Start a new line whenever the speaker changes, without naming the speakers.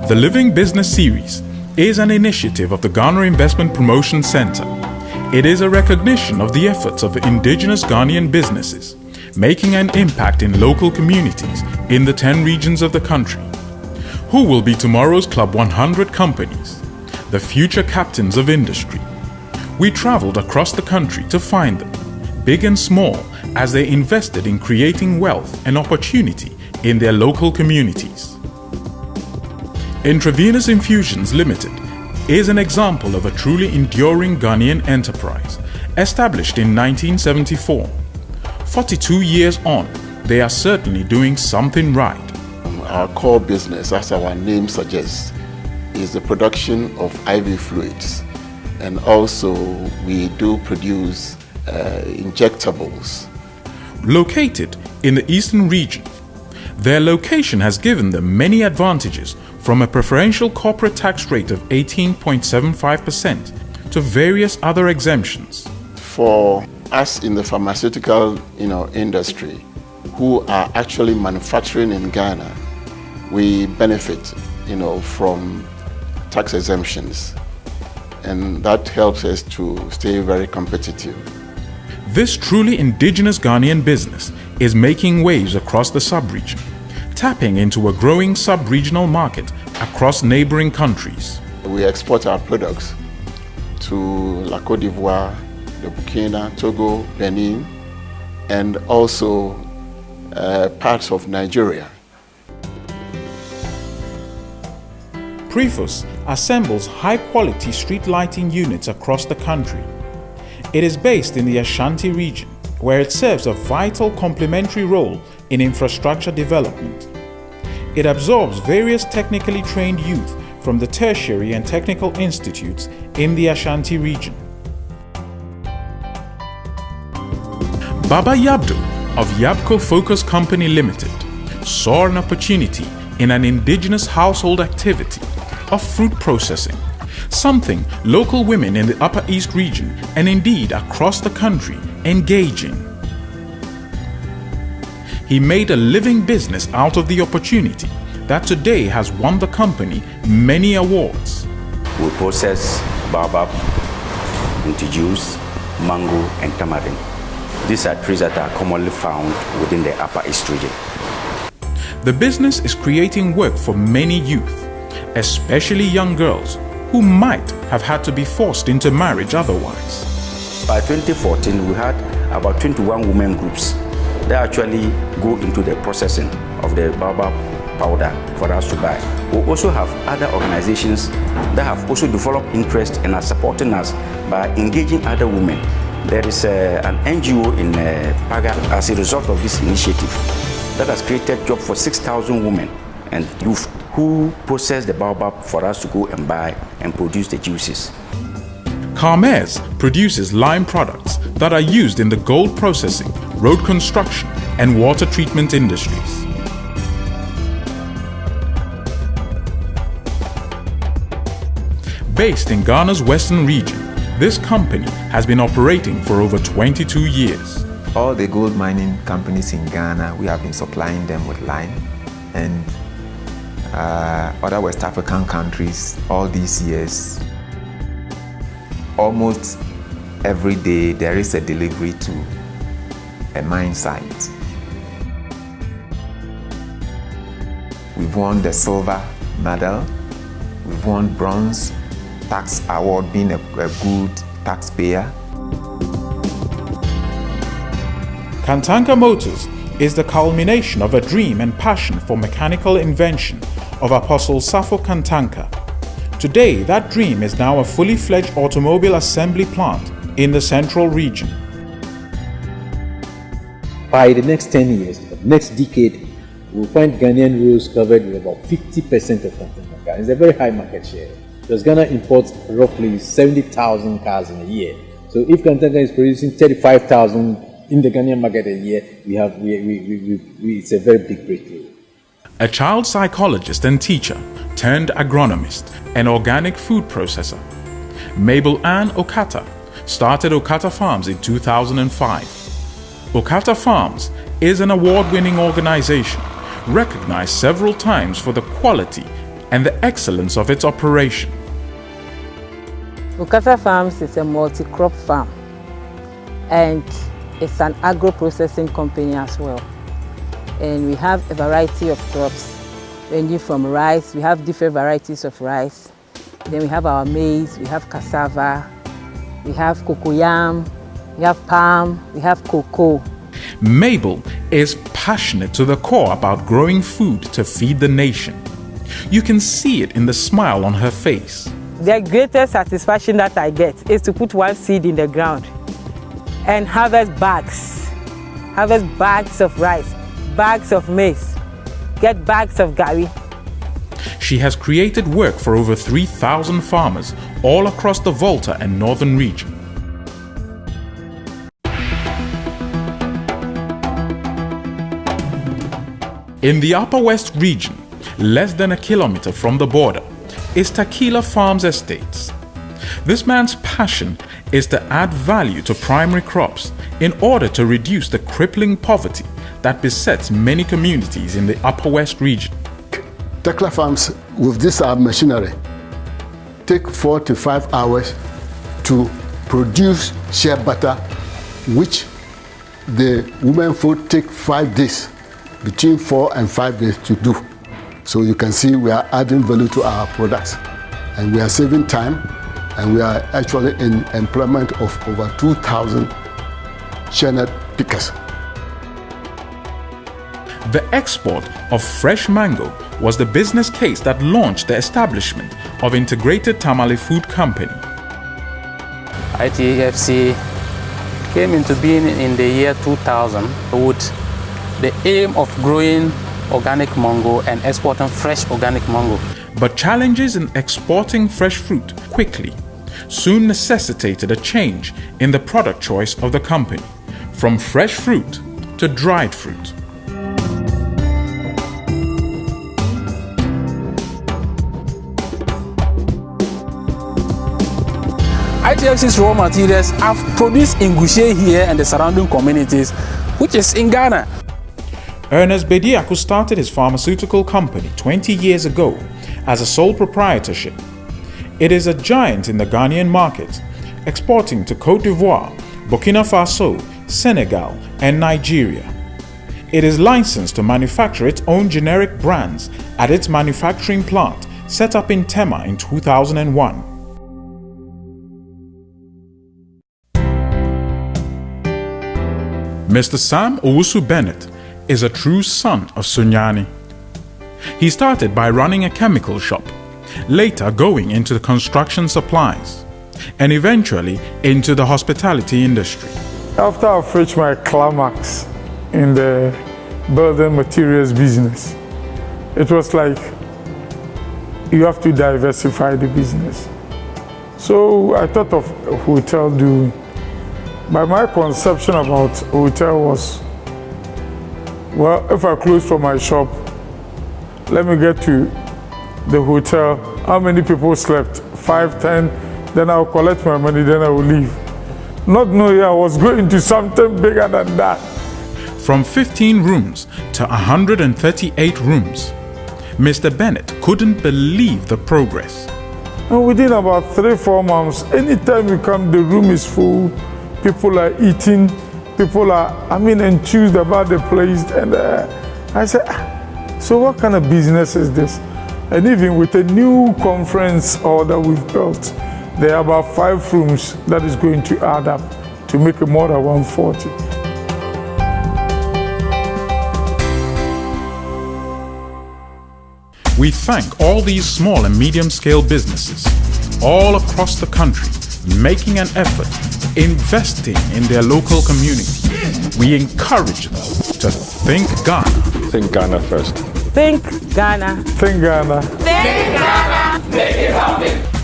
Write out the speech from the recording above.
The Living Business Series is an initiative of the Ghana Investment Promotion Center. It is a recognition of the efforts of indigenous Ghanaian businesses, making an impact in local communities in the 10 regions of the country. Who will be tomorrow's Club 100 companies? The future captains of industry. We traveled across the country to find them, big and small, as they invested in creating wealth and opportunity in their local communities. Intravenous Infusions Limited is an example of a truly enduring Ghanaian enterprise, established in 1974. 42 years on, they are certainly doing something right.
Our core business, as our name suggests, is the production of IV fluids, and also we do produce injectables.
Located in the eastern region, their location has given them many advantages, from a preferential corporate tax rate of 18.75% to various other exemptions.
For us in the pharmaceutical industry, who are actually manufacturing in Ghana, we benefit from tax exemptions, and that helps us to stay very competitive.
This truly indigenous Ghanaian business is making waves across the sub-region, tapping into a growing sub-regional market across neighboring countries.
We export our products to La Côte d'Ivoire, the Burkina, Togo, Benin, and also parts of Nigeria.
Previs assembles high-quality street lighting units across the country. It is based in the Ashanti region, where it serves a vital complementary role in infrastructure development. It absorbs various technically trained youth from the tertiary and technical institutes in the Ashanti region. Baba Yabdo of Yabco Focus Company Limited saw an opportunity in an indigenous household activity of fruit processing, something local women in the Upper East region and indeed across the country engage in. He made a living business out of the opportunity that today has won the company many awards.
We process baobab into juice, mango, and tamarind. These are trees that are commonly found within the Upper East region.
The business is creating work for many youth, especially young girls who might have had to be forced into marriage otherwise.
By 2014, we had about 21 women groups that actually go into the processing of the baobab powder for us to buy. We also have other organizations that have also developed interest and are supporting us by engaging other women. There is an NGO in Paga as a result of this initiative that has created jobs for 6,000 women and youth who process the baobab for us to go and buy and produce the juices.
Carmes produces lime products that are used in the gold processing, road construction, and water treatment industries. Based in Ghana's western region, this company has been operating for over 22 years.
All the gold mining companies in Ghana, we have been supplying them with lime, and other West African countries all these years. Almost every day there is a delivery to a mine site. We've won the silver medal, we've won bronze tax award, being a good taxpayer.
Kantanka Motors is the culmination of a dream and passion for mechanical invention of Apostle Safo Kantanka. Today, that dream is now a fully fledged automobile assembly plant in the central region.
By the next 10 years, the next decade, we'll find Ghanaian roads covered with about 50% of Kantanka cars. It's a very high market share, because Ghana imports roughly 70,000 cars in a year. So if Kantanka is producing 35,000 in the Ghanaian market a year, it's a very big breakthrough.
A child psychologist and teacher turned agronomist and organic food processor, Mabel Ann Okata started Bukata Farms in 2005. Bukata Farms is an award-winning organization recognized several times for the quality and the excellence of its operation.
Bukata Farms is a multi-crop farm, and it's an agro-processing company as well. And we have a variety of crops, ranging from rice. We have different varieties of rice. Then we have our maize, we have cassava, we have cocoyam, we have palm, we have cocoa.
Mabel is passionate to the core about growing food to feed the nation. You can see it in the smile on her face.
The greatest satisfaction that I get is to put one seed in the ground and harvest bags of rice, bags of maize, get bags of gari.
She has created work for over 3,000 farmers all across the Volta and Northern region. In the Upper West region, less than a kilometer from the border, is Tecla Farms estates. This man's passion is to add value to primary crops in order to reduce the crippling poverty that besets many communities in the Upper West region.
Tecla Farms, with this machinery, take 4 to 5 hours to produce shea butter, which the women folk take 5 days, between 4 and 5 days to do. So you can see we are adding value to our products, and we are saving time, and we are actually in employment of over 2,000 shea nut pickers.
The export of fresh mango was the business case that launched the establishment of Integrated Tamale Food Company.
ITFC came into being in the year 2000 with the aim of growing organic mango and exporting fresh organic mango.
But challenges in exporting fresh fruit quickly soon necessitated a change in the product choice of the company, from fresh fruit to dried fruit.
ITFC's raw materials have produced in Gushe here and the surrounding communities, which is in Ghana.
Ernest Bediaku started his pharmaceutical company 20 years ago as a sole proprietorship. It is a giant in the Ghanaian market, exporting to Côte d'Ivoire, Burkina Faso, Senegal, and Nigeria. It is licensed to manufacture its own generic brands at its manufacturing plant set up in Tema in 2001. Mr. Sam Owusu Bennett is a true son of Sunyani. He started by running a chemical shop, later going into the construction supplies, and eventually into the hospitality industry.
After I've reached my climax in the building materials business, it was like you have to diversify the business. So I thought of a hotel doing. But my conception about hotel was, well, if I close from my shop, let me get to the hotel. How many people slept? 5, 10. Then I'll collect my money, then I will leave. Not knowing I was going to something bigger than that.
From 15 rooms to 138 rooms, Mr. Bennett couldn't believe the progress.
And within about 3-4 months, anytime you come, the room is full. People are eating, people are, enthused about the place. And I said, so what kind of business is this? And even with a new conference hall that we've built, there are about 5 rooms that is going to add up to make it more than 140.
We thank all these small and medium-scale businesses all across the country making an effort, investing in their local community. We encourage them to think Ghana.
Think Ghana first.
Think Ghana.
Think Ghana.
Think Ghana. Make it happen.